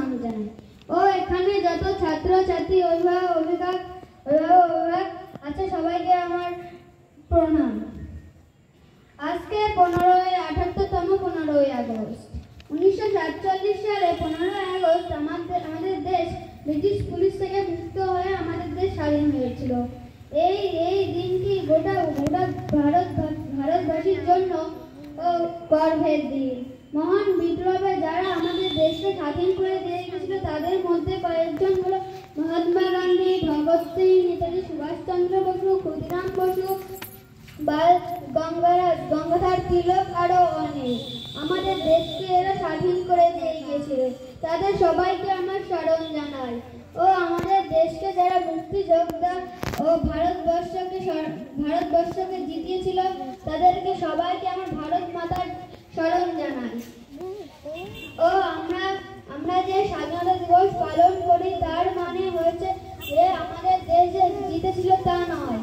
প্রণাম জানাই। ও এখানে যত ছাত্র ছাত্রী অভিভাবক আছে সবাইকে আমার প্রণাম। আজকে 15ই আগস্ট 1947 সালে 15ই আগস্ট আমাদের দেশ ব্রিটিশ পুলিশ থেকে মুক্ত হয়ে আমাদের দেশ স্বাধীন হয়েছিল। এই দিনটি গোটা ভারতবাসীর জন্য গর্বের দিন। মহান বিপ্লবে যারা আমাদের দেশকে স্বাধীন করে দিয়ে গেছিল তাদের মধ্যে কয়েকজন হলো মহাত্মা গান্ধী, ভগৎ সিং, নেতাজি সুভাষচন্দ্র বসু, ক্ষুদিরাম বসু, গঙ্গাধর তিলক আরো অনেক। আমাদের দেশকে এরা স্বাধীন করে দিয়ে গিয়েছিল, তাদের সবাইকে আমার স্মরণ জানাই। ও আমাদের দেশকে যারা মুক্তিযোদ্ধা ও ভারতবর্ষকে জিতিয়েছিল তাদেরকে সবাইকে আমার ভারত মাতার স্মরণ জানাই। ও আমরা যে স্বাধীনতা দিবস পালন করি তার মানে হচ্ছে যে আমাদের দেশ যে জিতেছিল তা নয়,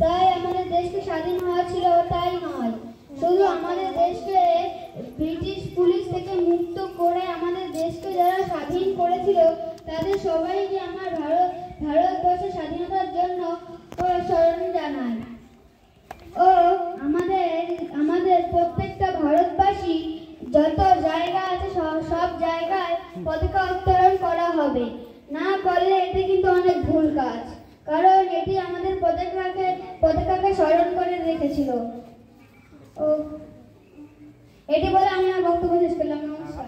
তাই আমাদের দেশকে স্বাধীন হওয়া ছিল তাই নয়, শুধু আমাদের দেশকে ব্রিটিশ পুলিশ থেকে মুক্ত করে আমাদের দেশকে যারা স্বাধীন করেছিল তাদের সবাইকে আমার ভারতবর্ষের স্বাধীনতার জন্য স্মরণ জানাই। ও আমাদের প্রত্যেকটা ভারতবাসী যত জায়গা আছে সব জায়গায় পতাকা উত্তোলন করা হবে, না করলে এটি কিন্তু অনেক ভুল কাজ, কারণ এটি আমাদের পতাকাকে স্মরণ করে রেখেছিল। ও এটি বলে আমি আমার বক্তব্য শেষ করলাম। নমস্কার।